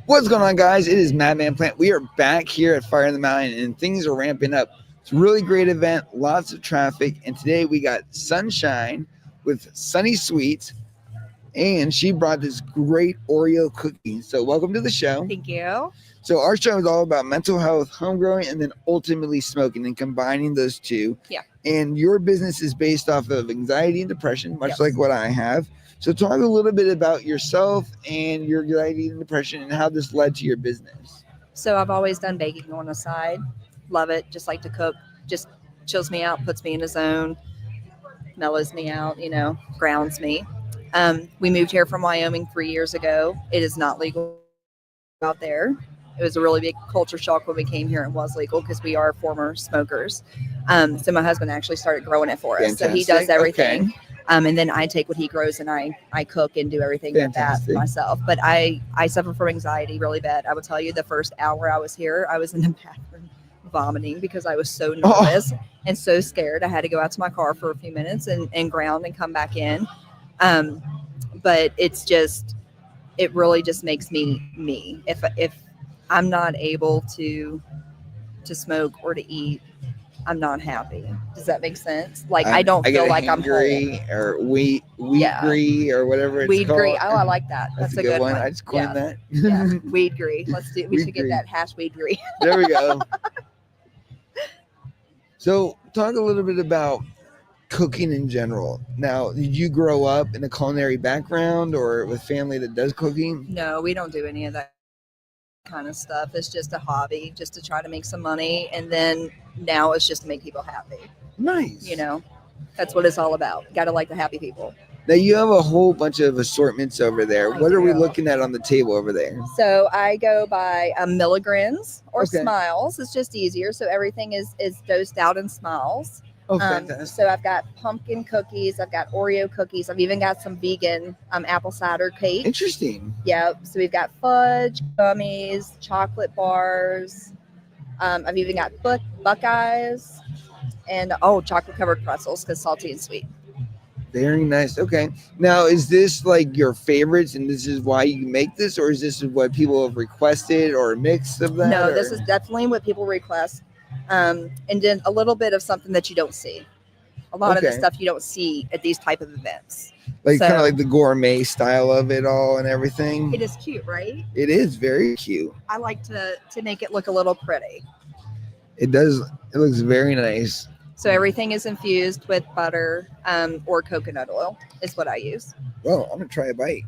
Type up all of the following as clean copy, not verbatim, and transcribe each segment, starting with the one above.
What's going on, guys? It is MadMan Plant. We are back here at Fire in the Mountain, and things are ramping up. It's a really great event, lots of traffic, and today we got Sunshine with SuniSweets, and she brought this great Oreo cookie. So welcome to the show. Thank you. So our show is all about mental health, home growing, and then ultimately smoking and combining those two. Yeah. And your business is based off of anxiety and depression, much Yes. like what I have. So talk a little bit about yourself and your anxiety and depression and how this led to your business. So I've always done baking on the side. Love it. Just like to cook. Just chills me out, puts me in a zone, mellows me out, grounds me. We moved here from Wyoming 3 years ago. It is not legal out there. It was a really big culture shock when we came here. It was legal because we are former smokers. So my husband actually started growing it for us. Fantastic. So he does everything. Okay. And then I take what he grows and I cook and do everything Fantastic. with that myself. But I suffer from anxiety really bad. I will tell you, the first hour I was here, I was in the bathroom vomiting because I was so nervous and so scared. I had to go out to my car for a few minutes and ground and come back in. But it really just makes me. If I'm not able to smoke or to eat, I'm not happy. Does that make sense? Like I don't feel like I'm hungry or weed-gree or whatever it's weed called. gree. Oh, I like that. That's a good one. I just coined that. Yeah, weed gree. We should get that hash weed gree. There we go. So talk a little bit about cooking in general. Now, did you grow up in a culinary background or with family that does cooking? No, we don't do any of that kind of stuff. It's just a hobby, just to try to make some money, and then now it's just to make people happy. Nice. That's what it's all about. Got to like the happy people. Now you have a whole bunch of assortments over there. What are we looking at on the table over there? So I go by milligrams or Okay. smiles. It's just easier. So everything is dosed out in smiles. Oh, fantastic. So I've got pumpkin cookies. I've got Oreo cookies. I've even got some vegan apple cider cake. Interesting. Yep. So we've got fudge, gummies, chocolate bars. I've even got Buckeyes and chocolate covered pretzels because salty and sweet. Very nice. Okay. Now, is this like your favorites and this is why you make this, or is this what people have requested or a mix of that? No, or? this is definitely what people request. And then a little bit of something that you don't see. A lot of the stuff you don't see at these type of events. Like kind of like the gourmet style of it all and everything. It is cute, right? It is very cute. I like to make it look a little pretty. It does. It looks very nice. So everything is infused with butter or coconut oil is what I use. Well, I'm going to try a bite.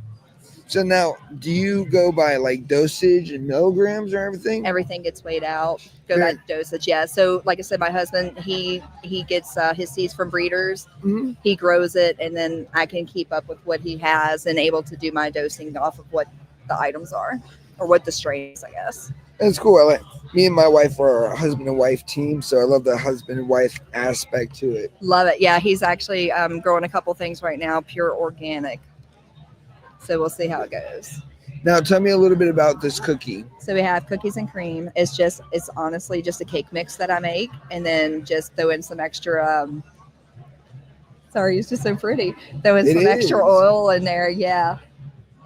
So now, do you go by like dosage and milligrams or everything? Everything gets weighed out. Go by dosage, yeah. So like I said, my husband, he gets his seeds from breeders. Mm-hmm. He grows it, and then I can keep up with what he has and able to do my dosing off of what the items are or what the strain is, I guess. That's cool. Me and my wife are a husband and wife team, so I love the husband and wife aspect to it. Love it. Yeah, he's actually growing a couple things right now, pure organic. So we'll see how it goes. Now, tell me a little bit about this cookie. So we have cookies and cream. It's honestly just a cake mix that I make, and then just throw in some extra. Sorry, it's just so pretty. Throw in some extra oil in there, yeah,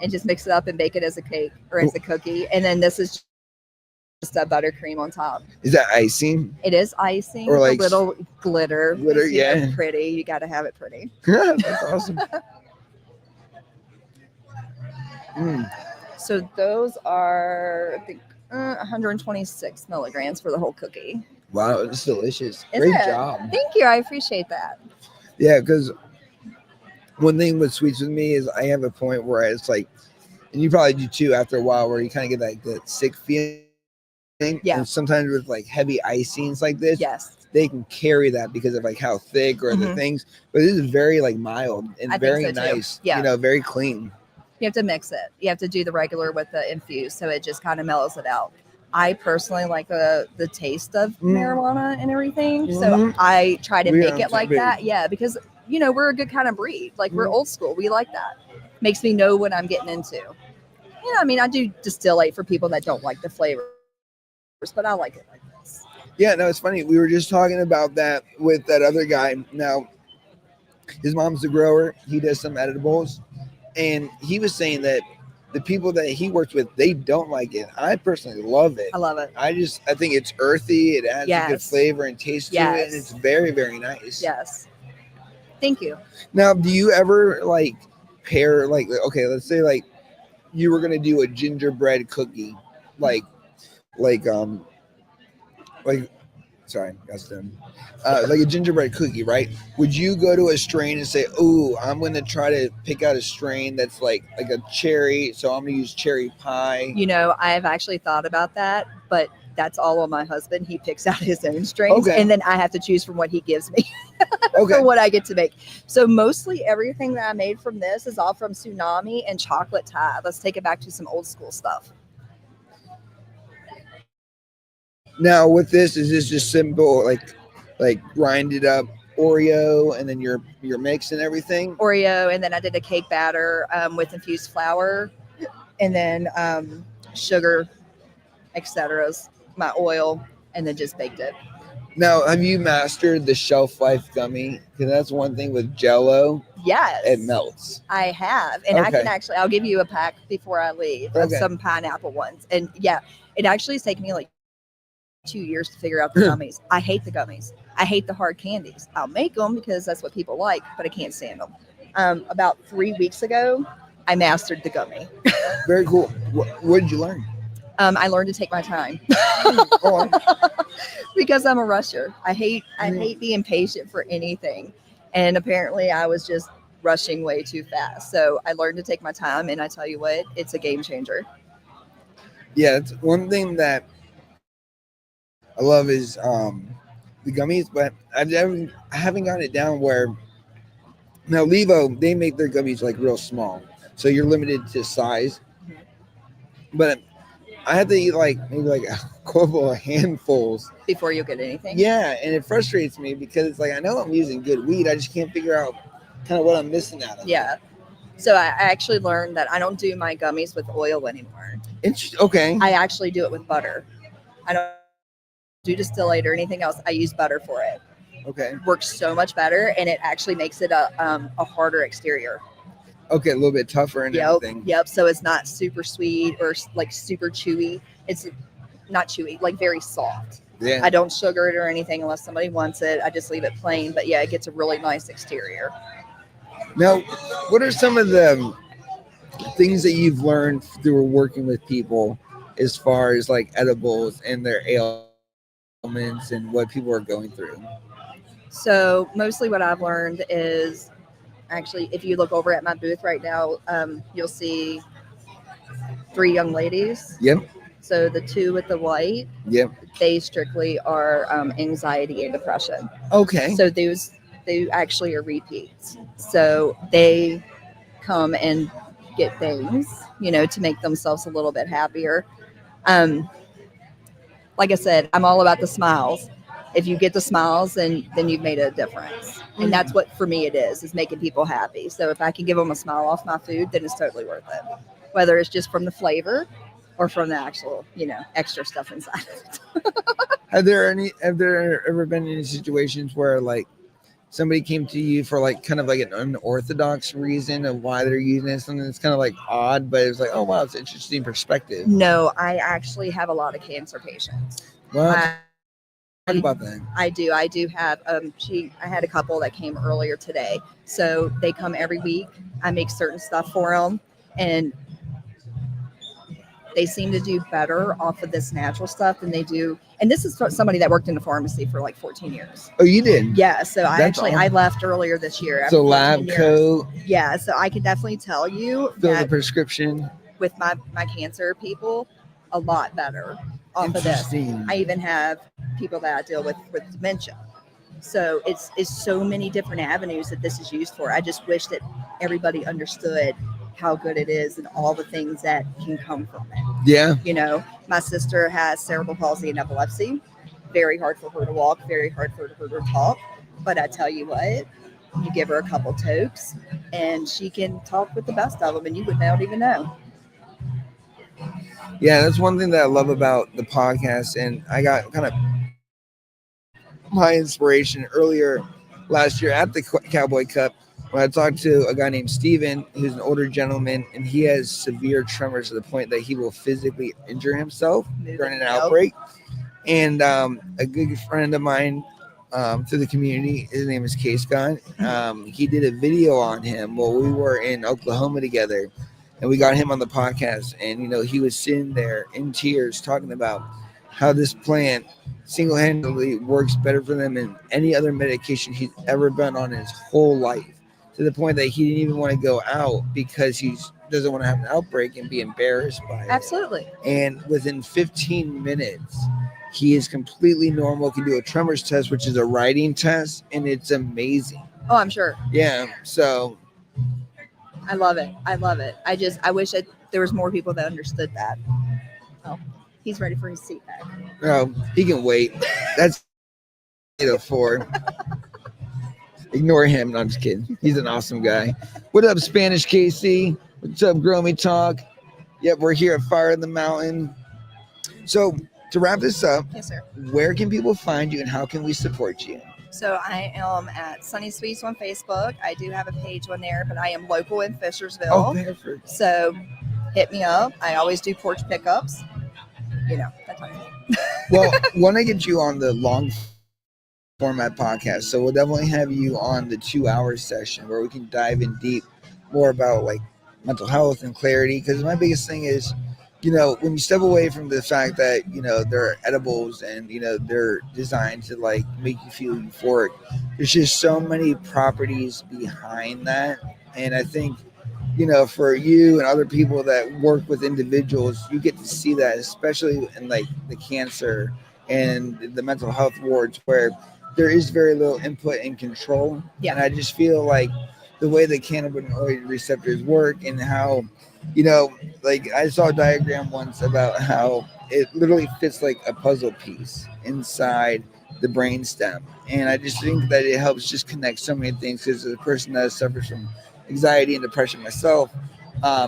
and just mix it up and bake it as a cake or as a cookie. And then this is just a buttercream on top. Is that icing? It is icing or like a little glitter. Glitter, yeah. Pretty. You got to have it pretty. That's awesome. So those are, I think, 126 milligrams for the whole cookie. Wow, it's delicious. Is Great it? job. Thank you. I appreciate that. Yeah, because one thing with sweets with me is I have a point where it's like, and you probably do too after a while, where you kind of get like that sick feeling. Yeah. And sometimes with like heavy icings like this, yes, they can carry that because of like how thick or the things. But this is very like mild and very nice. Yeah. Very clean. You have to mix it. You have to do the regular with the infused, so it just kind of mellows it out. I personally like the taste of marijuana and everything, so I try to make it like that. Yeah, because we're a good kind of breed. Like we're old school. We like that. Makes me know what I'm getting into. I do distillate for people that don't like the flavors, but I like it like this. Yeah, no, it's funny. We were just talking about that with that other guy. Now, his mom's a grower. He does some edibles. And he was saying that the people that he works with, they don't like it. I personally love it. I love it. I think it's earthy. It adds a good Yes. flavor and taste to it, and Yes. it's very, very nice. Yes. Thank you. Now, do you ever like pair like okay, let's say like you were gonna do a gingerbread cookie, like like um like sorry, that's done. Like a gingerbread cookie, right? Would you go to a strain and say, "Oh, I'm going to try to pick out a strain that's like a cherry, so I'm going to use cherry pie." You know, I have actually thought about that, but that's all on my husband. He picks out his own strains, Okay. and then I have to choose from what he gives me Okay. for what I get to make. So mostly everything that I made from this is all from Tsunami and Chocolate Tide. Let's take it back to some old school stuff. Now, with this, is this just simple, like grinded up Oreo and then your mix and everything? Oreo, and then I did a cake batter with infused flour, and then sugar, etc. My oil, and then just baked it. Now, have you mastered the shelf life gummy? Because that's one thing with Jello. Yes, It melts. I have, and I Okay. can actually. I'll give you a pack before I leave of Okay. some pineapple ones, and yeah, it actually has taken me like 2 years to figure out the gummies. I hate the gummies. I hate the hard candies. I'll make them because that's what people like, but I can't stand them. About 3 weeks ago, I mastered the gummy. Very cool. What did you learn? I learned to take my time Oh, because I'm a rusher. I hate being patient for anything, and apparently I was just rushing way too fast. So I learned to take my time, and I tell you what, it's a game changer. yeah, it's one thing that I love is the gummies, but I haven't gotten it down where now Levo, they make their gummies like real small, so you're limited to size. But I have to eat like maybe like a couple of handfuls. Before you get anything. Yeah, and it frustrates me because it's like I know I'm using good weed, I just can't figure out kind of what I'm missing out of. Yeah. So I actually learned that I don't do my gummies with oil anymore. Okay. I actually do it with butter. I don't do distillate or anything else. I use butter for it. Okay. Works so much better, and it actually makes it a harder exterior. Okay, a little bit tougher and everything. Yep. So it's not super sweet or like super chewy. It's not chewy, like very soft. Yeah. I don't sugar it or anything unless somebody wants it. I just leave it plain. But yeah, it gets a really nice exterior. Now, what are some of the things that you've learned through working with people as far as like edibles and their ailments and what people are going through? So mostly what I've learned is actually, if you look over at my booth right now, you'll see 3 young ladies. Yep. So the 2 with the white, Yep. they strictly are anxiety and depression. Okay. So they actually are repeats. So they come and get things, to make themselves a little bit happier. Like I said, I'm all about the smiles. If you get the smiles, then you've made a difference. And that's what, for me, it is making people happy. So if I can give them a smile off my food, then it's totally worth it. Whether it's just from the flavor or from the actual, extra stuff inside it. Have there ever been any situations where like somebody came to you for like kind of like an unorthodox reason of why they're using it, something that's kind of like odd, but it's like, oh wow, it's an interesting perspective? No, I actually have a lot of cancer patients. Well, talk about that. I do have I had a couple that came earlier today. So they come every week. I make certain stuff for them, and they seem to do better off of this natural stuff than they do. And this is somebody that worked in a pharmacy for like 14 years. Oh, you did? Yeah. So That's I awesome. left earlier this year. So after 14 lab years. coat, Yeah. So I can definitely tell you fill the that prescription. with my cancer people, a lot better off of this. Interesting. I even have people that I deal with dementia. So it's so many different avenues that this is used for. I just wish that everybody understood how good it is and all the things that can come from it. Yeah. My sister has cerebral palsy and epilepsy. Very hard for her to walk, very hard for her to talk. But I tell you what, you give her a couple tokes and she can talk with the best of them and you would not even know. Yeah, that's one thing that I love about the podcast. And I got kind of my inspiration earlier last year at the Cowboy Cup. when I talked to a guy named Steven, who's an older gentleman, and he has severe tremors to the point that he will physically injure himself during an outbreak. And a good friend of mine through the community, his name is Case Gunn. He did a video on him while we were in Oklahoma together, and we got him on the podcast. And he was sitting there in tears talking about how this plant single-handedly works better for them than any other medication he's ever been on in his whole life, to the point that he didn't even want to go out because he doesn't want to have an outbreak and be embarrassed by it. Absolutely. And within 15 minutes, he is completely normal, can do a tremors test, which is a writing test, and it's amazing. Oh, I'm sure. Yeah, so. I love it. I wish there was more people that understood that. Oh, he's ready for his seat back. No, he can wait. That's for. Ignore him. No, I'm just kidding. He's an awesome guy. What up, Spanish KC? What's up, Gromy Talk? Yep, we're here at Fire in the Mountain. So, to wrap this up, yes, sir. Where can people find you and how can we support you? So I am at SuniSweets on Facebook. I do have a page on there, but I am local in Fishersville. Oh, perfect. So hit me up. I always do porch pickups. That type of thing. Well, want to get you on the long format podcast. So we'll definitely have you on the 2-hour session where we can dive in deep more about like mental health and clarity. Because my biggest thing is, when you step away from the fact that, they're edibles and, they're designed to like make you feel euphoric, there's just so many properties behind that. And I think, for you and other people that work with individuals, you get to see that, especially in like the cancer and the mental health wards where there is very little input and control. Yeah. And I just feel like the way the cannabinoid receptors work and how, like I saw a diagram once about how it literally fits like a puzzle piece inside the brainstem. And I just think that it helps just connect so many things, because as a person that suffers from anxiety and depression myself,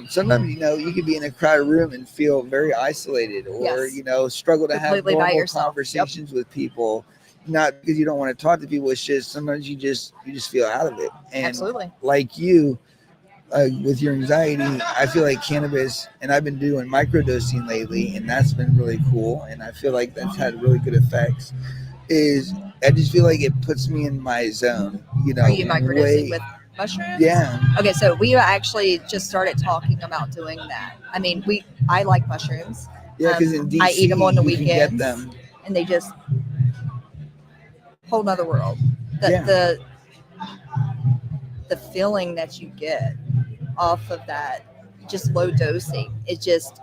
sometimes, you could be in a crowded room and feel very isolated or, Yes. Struggle to Completely have by normal yourself. conversations with people. Not because you don't want to talk to people. It's just sometimes you just feel out of it. And Absolutely. like you, with your anxiety, I feel like cannabis, and I've been doing microdosing lately, and that's been really cool. And I feel like that's had really good effects. I just feel like it puts me in my zone. Are you microdosing with mushrooms? Yeah. Okay, so we actually just started talking about doing that. I mean, I like mushrooms. Yeah, because in DC, I eat them on the you can get weekends, them. and they just whole nother world. The feeling that you get off of that, just low dosing, it's just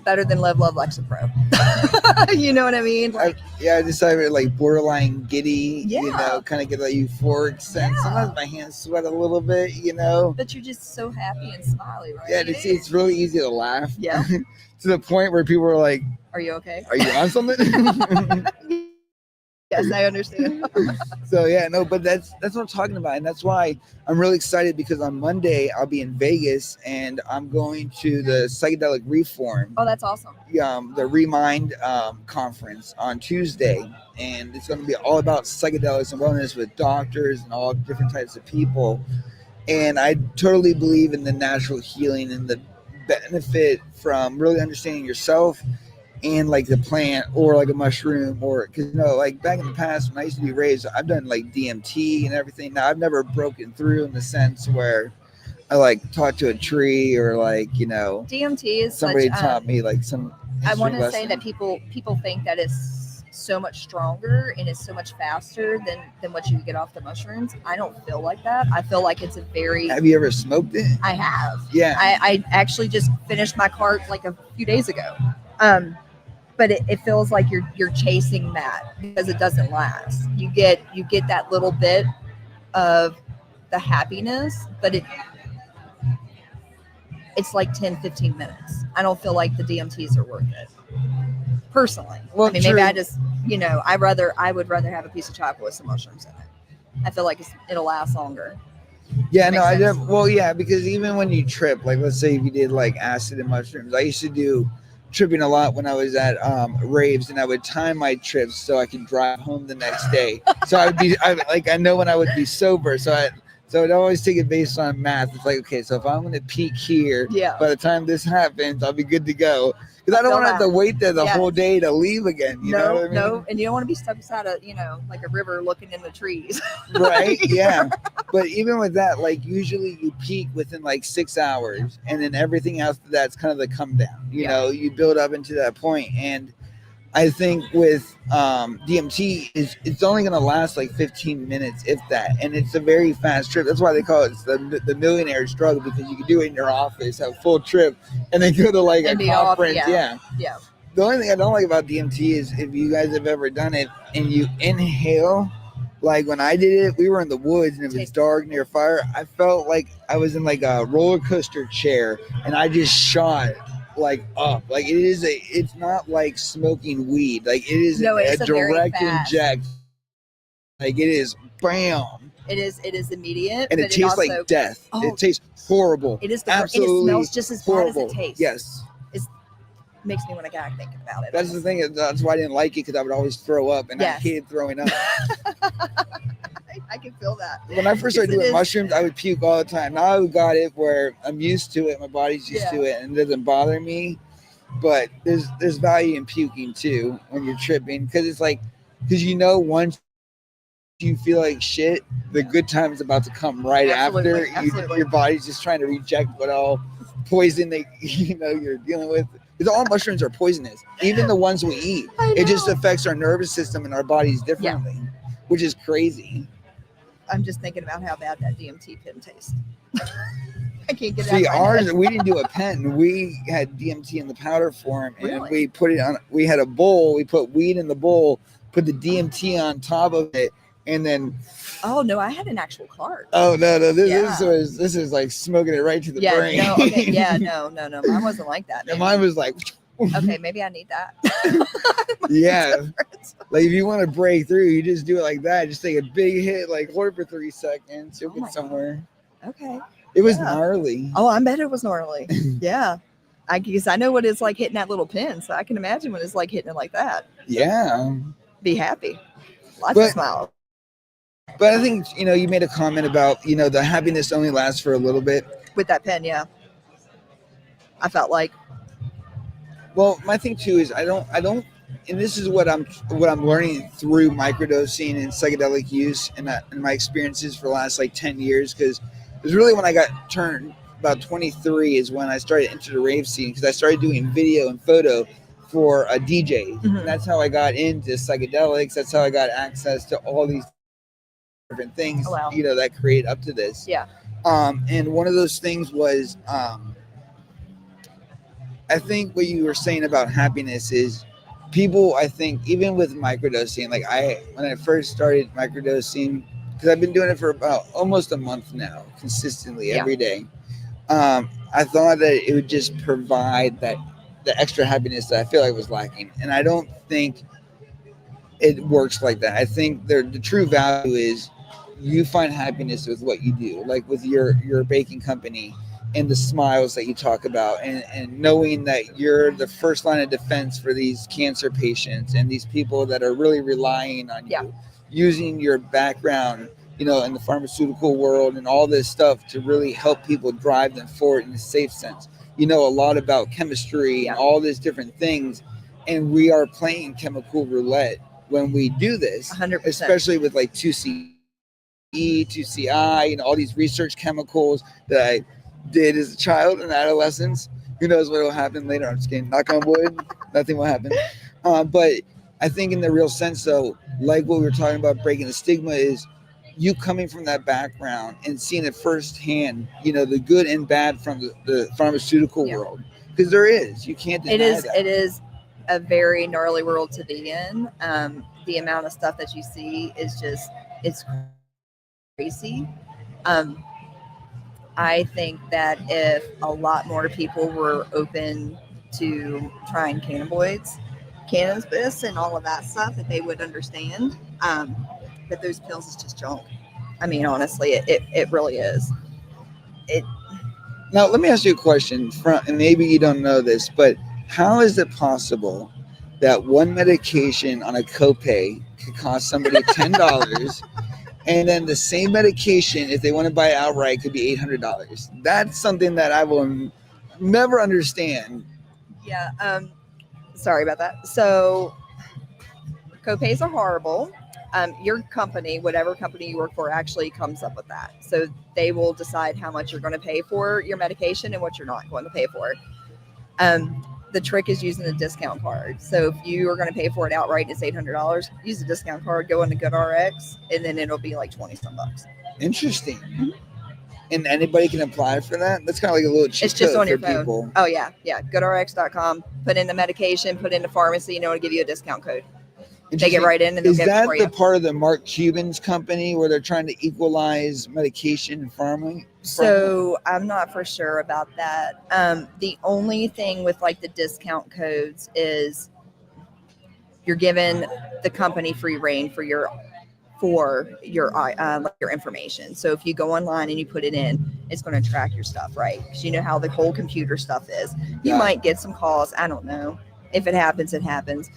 better than Love Lexapro. You know what I mean? I decided like borderline giddy, Yeah. kind of get that euphoric sense. Yeah. Sometimes my hands sweat a little bit, But you're just so happy and smiley, right? Yeah, it's really easy to laugh. Yeah. To the point where people are like, Are you okay? "Are you on something?" Yes, I understand. So but that's what I'm talking about, and that's why I'm really excited, because on Monday I'll be in Vegas and I'm going to the Psychedelic Reform. Oh, that's awesome. The Remind conference on Tuesday, and it's going to be all about psychedelics and wellness with doctors and all different types of people. And I totally believe in the natural healing and the benefit from really understanding yourself and like the plant or like a mushroom, or because like back in the past when I used to be raised, I've done like DMT and everything. Now I've never broken through in the sense where I like talked to a tree or like DMT is somebody such, taught me like some. I want to lesson. say that people think that it's so much stronger and it's so much faster than what you get off the mushrooms. I don't feel like that. I feel like it's a very. Have you ever smoked it? I have. Yeah. I actually just finished my cart like a few days ago. But it feels like you're chasing that because it doesn't last. You get that little bit of the happiness, but it's like 10-15 minutes. I don't feel like the DMTs are worth it personally. Well, I mean, maybe I just I would rather have a piece of chocolate with some mushrooms in it. I feel like it'll last longer. Yeah, no, because even when you trip, like let's say if you did like acid and mushrooms, I used to do tripping a lot when I was at raves, and I would time my trips so I could drive home the next day. So I know when I would be sober. So I'd always take it based on math. It's like, okay, so if I'm going to peak here, Yeah. by the time this happens, I'll be good to go. Because I don't feel want to have that. to wait there the Yes. whole day to leave again. You know what I mean? No, and you don't want to be stuck beside a, like a river looking in the trees. Right? Yeah. But even with that, like usually you peak within like 6 hours, and then everything after that's kind of the come down. You Yeah. know, you build up into that point, and I think with DMT it's only going to last like 15 minutes, if that, and it's a very fast trip. That's why they call it the millionaire's drug, because you can do it in your office, have a full trip, and then go to like a conference. Yeah. The only thing I don't like about DMT is if you guys have ever done it and you inhale. Like when I did it, we were in the woods and it was dark near fire. I felt like I was in like a roller coaster chair, and I just shot like up. Like it's not like smoking weed. Like it is a direct inject. Like it is bam. It is immediate, and it tastes like death. It tastes horrible. It is absolutely and it smells just as horrible. bad as it tastes. Yes. Makes me want to gag thinking about it. That's the thing. That's why I didn't like it, because I would always throw up, and I hated throwing up. I can feel that. When I first started doing mushrooms, I would puke all the time. Now I've got it where I'm used to it. My body's used to it, and it doesn't bother me. But there's value in puking too when you're tripping, because once you feel like shit, the good time's about to come right after. Your body's just trying to reject what all poison you're dealing with. Because all mushrooms are poisonous, even the ones we eat. It just affects our nervous system and our bodies differently, which is crazy. I'm just thinking about how bad that DMT pen tastes. I can't get it. See, ours, we didn't do a pen. We had DMT in the powder form, and we put it on. We had a bowl. We put weed in the bowl, put the DMT on top of it, and then. Oh no, I had an actual card. Oh no, this is like smoking it right to the brain. No, okay, no. Mine wasn't like that. And mine was like. Okay, maybe I need that. Yeah, like if you want to break through, you just do it like that. Just take a big hit, like hold it for 3 seconds. You'll get somewhere. God. Okay. It was gnarly. Oh, I bet it was gnarly. Yeah. I guess I know what it's like hitting that little pin, so I can imagine what it's like hitting it like that. Yeah. Be happy. Lots of smiles. But I think, you made a comment about, the happiness only lasts for a little bit. With that pen, yeah. I felt like. Well, my thing too is I don't, and this is what I'm learning through microdosing and psychedelic use and my experiences for the last like 10 years, because it was really when I got turned about 23 is when I started to enter the rave scene, because I started doing video and photo for a DJ. Mm-hmm. And that's how I got into psychedelics. That's how I got access to all these different things, that create up to this. Yeah. And one of those things was, I think what you were saying about happiness is people, I think, even with microdosing, like when I first started microdosing, because I've been doing it for about almost a month now, consistently every day. I thought that it would just provide the extra happiness that I feel like was lacking. And I don't think it works like that. I think the true value is you find happiness with what you do, like with your baking company and the smiles that you talk about, and knowing that you're the first line of defense for these cancer patients and these people that are really relying on you, using your background, in the pharmaceutical world and all this stuff to really help people drive them forward in a safe sense. A lot about chemistry and all these different things. And we are playing chemical roulette when we do this, 100%. Especially with like 2CE, 2CI, all these research chemicals that I did as a child and adolescence. Who knows what will happen later? I'm just kidding. Knock on wood, nothing will happen. But I think in the real sense, though, like what we were talking about, breaking the stigma, is you coming from that background and seeing it firsthand, the good and bad from the pharmaceutical world. Because there is. You can't deny that. It is a very gnarly world to be in. The amount of stuff that you see is it's crazy. I think that if a lot more people were open to trying cannabis, and all of that stuff, that they would understand that those pills is just junk. I mean, honestly, it really is. Now, let me ask you a question, and maybe you don't know this, but How is it possible that one medication on a copay could cost somebody $10, and then the same medication, if they want to buy it outright, could be $800? That's something that I will never understand. Yeah. Sorry about that. So copays are horrible. Your company, whatever company you work for, actually comes up with that. So they will decide how much you're going to pay for your medication and what you're not going to pay for. The trick is using a discount card. So if you are going to pay for it outright, it's $800. Use a discount card, go into GoodRx, and then it'll be like 20 some bucks. Interesting. Mm-hmm. And anybody can apply for that? That's kind of like a little cheat It's just code on your for phone. people. Oh, yeah. Yeah. GoodRx.com. Put in the medication, put in the pharmacy, and it'll give you a discount code. Take it right in and they'll give it for you. Is that the part of the Mark Cuban's company where they're trying to equalize medication and pharma? So I'm not for sure about that. The only thing with like the discount codes is you're given the company free reign for your information. So if you go online and you put it in, it's going to track your stuff, right? Because you know how the whole computer stuff is. You might get some calls. I don't know. If it happens, it happens.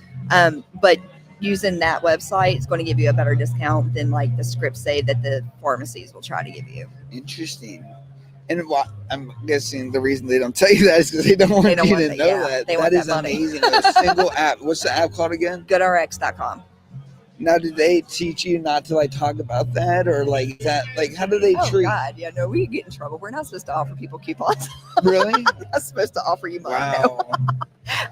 But using that website is going to give you a better discount than like the scripts say that the pharmacies will try to give you. Interesting. And I'm guessing the reason they don't tell you that is because they don't want you to know that. That is amazing. A single app. What's the app called again? GoodRx.com. Now, did they teach you not to like talk about that, or like is that like how do they treat? Oh God, yeah, no, we get in trouble. We're not supposed to offer people coupons. Really? We're not supposed to offer you money. Wow. No.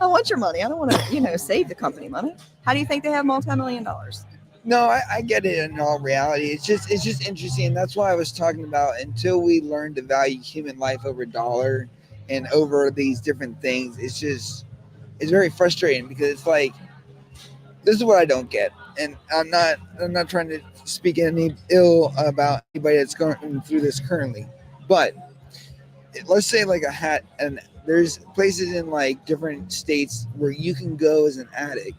I want your money. I don't want to, save the company money. How do you think they have multi-million dollars? No, I get it. In all reality, it's just interesting, and that's why I was talking about until we learn to value human life over dollar and over these different things. It's very frustrating because it's like this is what I don't get, and I'm not trying to speak any ill about anybody that's going through this currently, but let's say like a hat, and there's places in like different states where you can go as an addict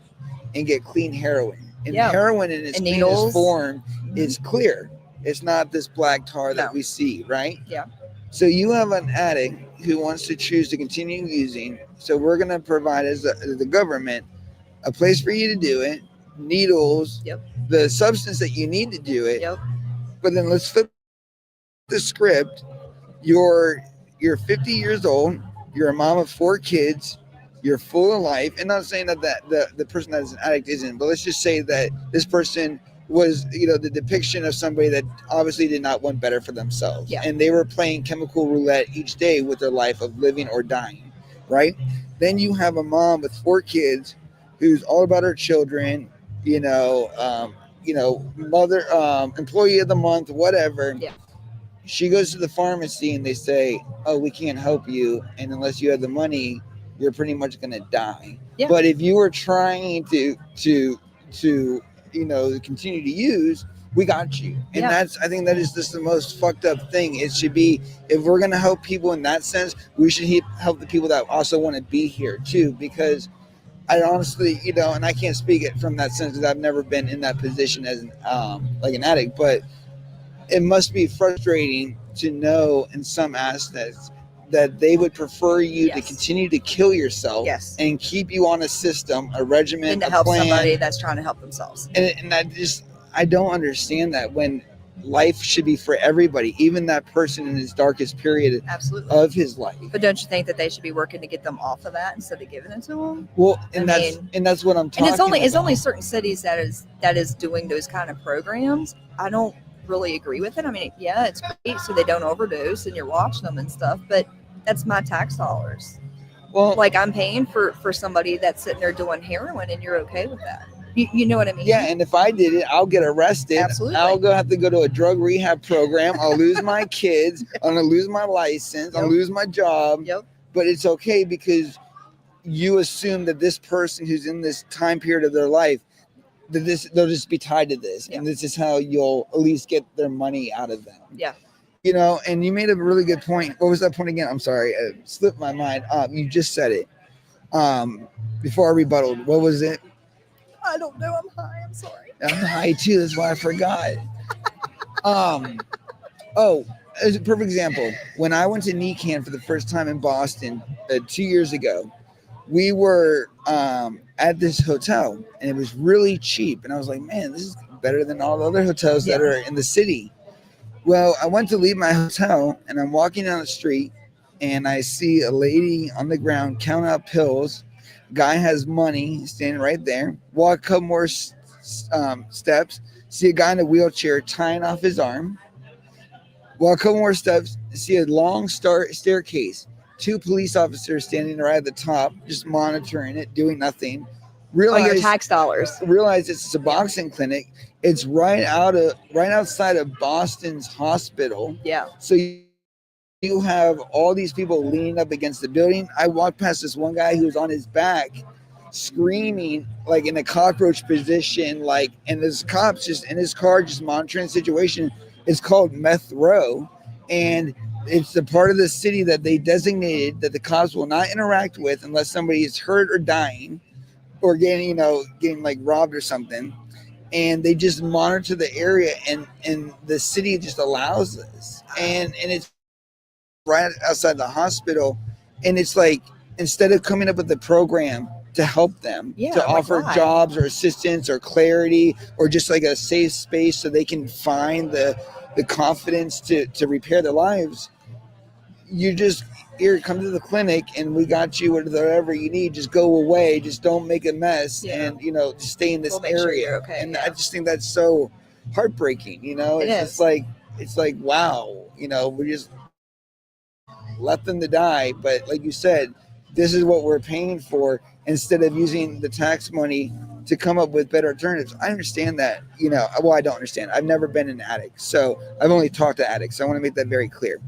and get clean heroin. And heroin in its cleanest form is clear. It's not this black tar that we see, right? Yeah. So you have an addict who wants to choose to continue using. So we're going to provide as the government a place for you to do it, needles, the substance that you need to do it. Yep. But then let's flip the script. You're 50 years old. You're a mom of 4 kids. You're full of life. And not saying that the person that is an addict isn't, but let's just say that this person was, the depiction of somebody that obviously did not want better for themselves. Yeah. And they were playing chemical roulette each day with their life of living or dying, right? Then you have a mom with 4 kids who's all about her children, mother, employee of the month, whatever. Yeah. She goes to the pharmacy and they say, "Oh, we can't help you. And unless you have the money, you're pretty much going to die." Yeah. But if you were trying to continue to use, we got you. And I think that is just the most fucked up thing. It should be, if we're going to help people in that sense, we should help the people that also want to be here too, because I honestly, and I can't speak it from that sense because I've never been in that position as like an addict, but it must be frustrating to know in some aspects that they would prefer you to continue to kill yourself and keep you on a system, a regimen, and to a help plan. Somebody that's trying to help themselves. And I don't understand that, when life should be for everybody, even that person in his darkest period of his life. But don't you think that they should be working to get them off of that instead of giving it to them? Well, that's what I'm talking about. And it's only certain cities that is doing those kind of programs. I don't really agree with it. I mean, yeah, it's great so they don't overdose and you're watching them and stuff, but that's my tax dollars. Well, like I'm paying for somebody that's sitting there doing heroin and you're okay with that. You know what I mean? Yeah, and if I did it, I'll get arrested. Absolutely. I'll have to go to a drug rehab program. I'll lose my kids. I'm going to lose my license. I'll lose my job. Yep. But it's okay because you assume that this person who's in this time period of their life, they'll just be tied to this. And this is how you'll at least get their money out of them. Yeah. And you made a really good point. What was that point again? I'm sorry. It slipped my mind. You just said it before I rebutted. What was it? I don't know. I'm high. I'm sorry. I'm high too. That's why I forgot. As a perfect example, when I went to NECAN for the first time in Boston 2 years ago, we were at this hotel, and it was really cheap. And I was like, man, this is better than all the other hotels that are in the city. Well, I went to leave my hotel, and I'm walking down the street, and I see a lady on the ground counting out pills. Guy has money standing right there. Walk a couple more steps, see a guy in a wheelchair tying off his arm. Walk a couple more steps, see a long staircase. Two police officers standing right at the top, just monitoring it, doing nothing. Oh, your Realize tax dollars. realize it's a boxing clinic. It's right outside of Boston's hospital. Yeah. So you have all these people leaning up against the building. I walked past this one guy who was on his back, screaming like in a cockroach position, like, and this cops just in his car just monitoring the situation. It's called Meth Row, and it's the part of the city that they designated that the cops will not interact with unless somebody is hurt or dying or getting like robbed or something. And they just monitor the area, and the city just allows this. And it's right outside the hospital. And it's like, instead of coming up with a program to help them, to offer jobs or assistance or clarity or just like a safe space so they can find the confidence to repair their lives, you just here, come to the clinic and we got you whatever you need. Just go away. Just don't make a mess, and just stay in this area. Sure okay, and I just think that's so heartbreaking. It's like wow. We just left them to die. But like you said, this is what we're paying for instead of using the tax money to come up with better alternatives. I understand that. Well, I don't understand. I've never been an addict, so I've only talked to addicts. So I want to make that very clear.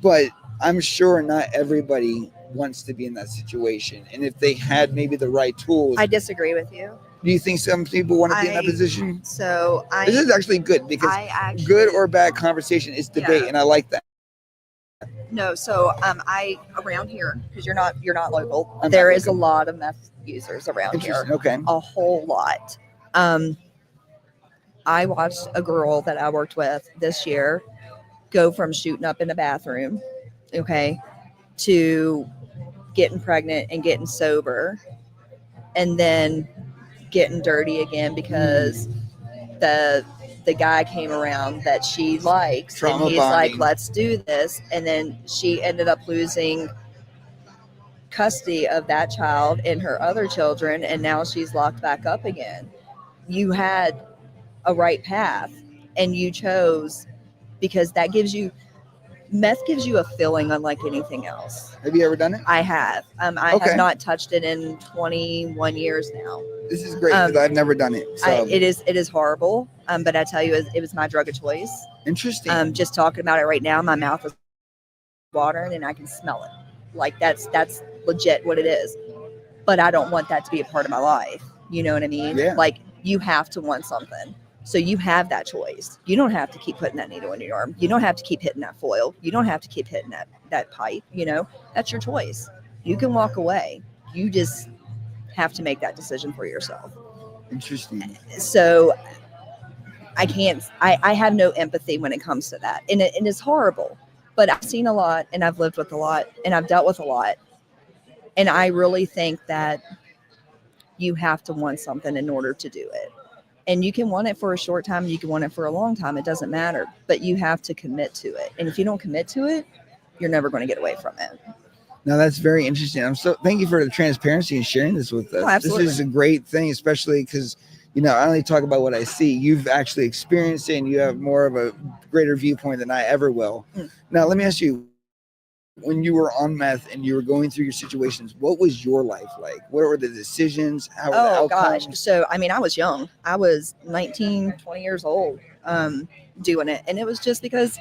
But I'm sure not everybody wants to be in that situation. And if they had maybe the right tools. I disagree with you. Do you think some people want to be in that position? This is actually good because good or bad conversation is debate, and I like that. No, so I around here, because you're not local. There is a lot of meth users around here. Okay. A whole lot. I watched a girl that I worked with this year go from shooting up in the bathroom, to getting pregnant and getting sober, and then getting dirty again because the guy came around that she likes, trauma and he's bonding. like, let's do this. And then she ended up losing custody of that child and her other children, and now she's locked back up again. You had a right path, and you chose, because meth gives you a feeling unlike anything else. Have you ever done it? I have. I have not touched it in 21 years now. This is great because I've never done it. So. It is horrible. But I tell you, it was my drug of choice. Interesting. Just talking about it right now, my mouth is watering and I can smell it. Like that's legit what it is. But I don't want that to be a part of my life. You know what I mean? Yeah. Like, you have to want something. So you have that choice. You don't have to keep putting that needle in your arm. You don't have to keep hitting that foil. You don't have to keep hitting that pipe. That's your choice. You can walk away. You just have to make that decision for yourself. Interesting. So I have no empathy when it comes to that. And it's horrible. But I've seen a lot, and I've lived with a lot, and I've dealt with a lot. And I really think that you have to want something in order to do it. And you can want it for a short time, you can want it for a long time. It doesn't matter. But you have to commit to it. And if you don't commit to it, you're never going to get away from it. No, that's very interesting. Thank you for the transparency and sharing this with us. Oh, absolutely. This is a great thing, especially because, I only talk about what I see. You've actually experienced it, and you have more of a greater viewpoint than I ever will. Now, let me ask you, when you were on meth and you were going through your situations, what was your life like? What were the decisions? How were the outcomes? Gosh. So, I was young. I was 19, 20 years old doing it. And it was just because,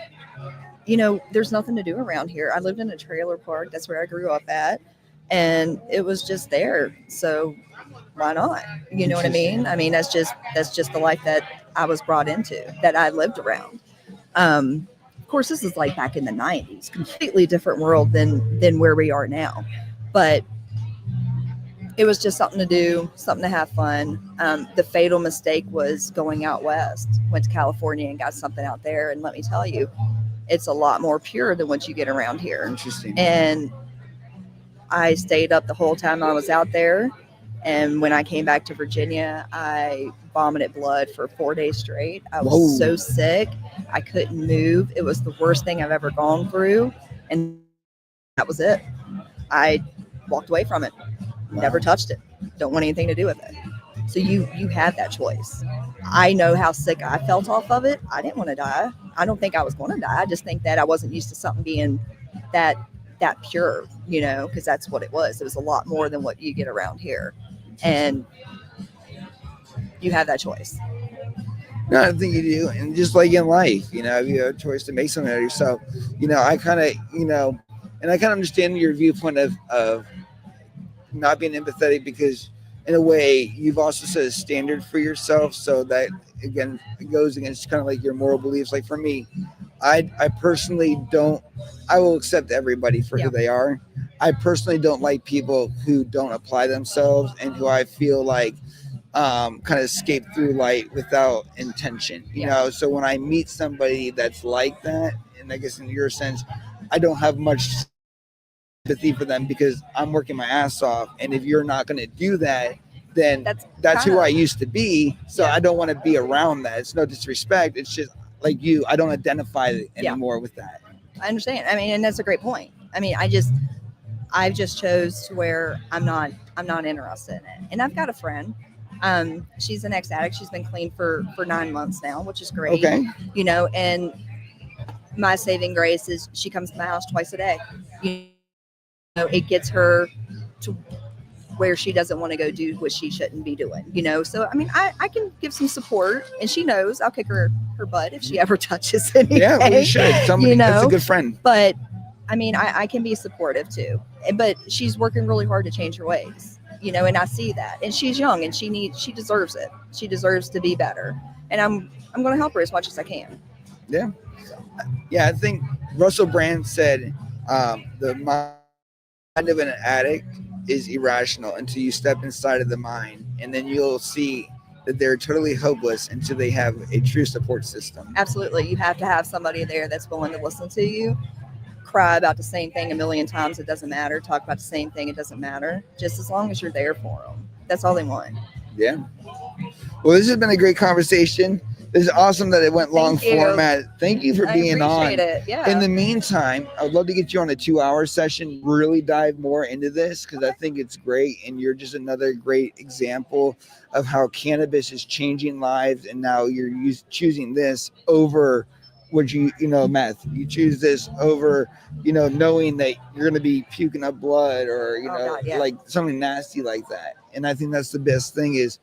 there's nothing to do around here. I lived in a trailer park. That's where I grew up at. And it was just there. So why not? You know what I mean? That's just the life that I was brought into, that I lived around. Of course, this is like back in the 90s, completely different world than where we are now. But it was just something to do, something to have fun. The fatal mistake was going out west, went to California and got something out there. And let me tell you, it's a lot more pure than what you get around here. Interesting. And I stayed up the whole time I was out there. And when I came back to Virginia, I vomited blood for 4 days straight. I was Whoa. so sick. I couldn't move. It was the worst thing I've ever gone through. And that was it. I walked away from it, never touched it, don't want anything to do with it. So you have that choice. I know how sick I felt off of it. I didn't want to die. I don't think I was going to die. I just think that I wasn't used to something being that pure, because that's what it was. It was a lot more than what you get around here. And you have that choice. No, I think you do. And just like in life, you have a choice to make something out of yourself. I kind of, and I kind of understand your viewpoint of not being empathetic, because in a way you've also set a standard for yourself. So that, again, it goes against kind of like your moral beliefs. Like for me, I personally don't, I will accept everybody for who they are. I personally don't like people who don't apply themselves and who I feel like kind of escape through light without intention, so when I meet somebody that's like that, and I guess in your sense, I don't have much sympathy for them, because I'm working my ass off, and if you're not going to do that, then that's who I used to be. So I don't want to be around that. It's no disrespect, it's just like you, I don't identify anymore with that. I understand. I mean, and that's a great point. I mean, I've just chose to where I'm not interested in it. And I've got a friend. She's an ex-addict. She's been clean for 9 months now, which is great. Okay. And my saving grace is she comes to my house twice a day. It gets her to where she doesn't want to go do what she shouldn't be doing. So I mean, I can give some support, and she knows I'll kick her butt if she ever touches anything. Yeah, well, you should. Somebody that's a good friend. But I mean, I can be supportive too. But she's working really hard to change her ways. And I see that, and she's young, and she deserves it. She deserves to be better, and I'm going to help her as much as I can. Yeah. Yeah. I think Russell Brand said, the mind of an addict is irrational until you step inside of the mind, and then you'll see that they're totally hopeless until they have a true support system. Absolutely. You have to have somebody there that's willing to listen to you. Cry about the same thing a million times, it doesn't matter. Talk about the same thing, it doesn't matter. Just as long as you're there for them, that's all they want. Yeah. Well, this has been a great conversation. This is awesome that it went long format. Thank you for being on. I appreciate it. Yeah. In the meantime, I would love to get you on a 2-hour session, really dive more into this, because I think it's great, and you're just another great example of how cannabis is changing lives, and now you're choosing this over would you meth. You choose this over knowing that you're going to be puking up blood, or like something nasty like that. And I think that's the best thing, is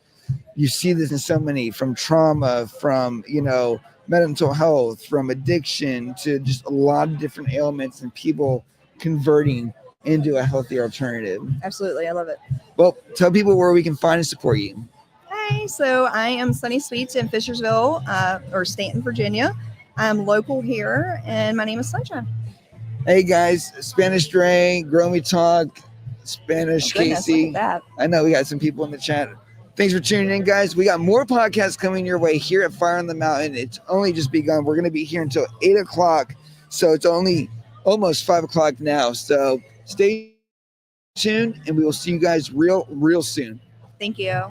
you see this in so many, from trauma, from mental health, from addiction, to just a lot of different ailments, and people converting into a healthier alternative. Absolutely, I love it. Well, tell people where we can find and support you. Hi, so I am SuniSweets in Fishersville, or Stanton, Virginia. I'm local here, and my name is Sunshine. Hey guys, Spanish Dre, Grow Me Talk, Spanish Casey. I know we got some people in the chat. Thanks for tuning in, guys. We got more podcasts coming your way here at Fire on the Mountain. It's only just begun. We're going to be here until 8 o'clock, so it's only almost 5 o'clock now. So stay tuned, and we will see you guys real soon. Thank you.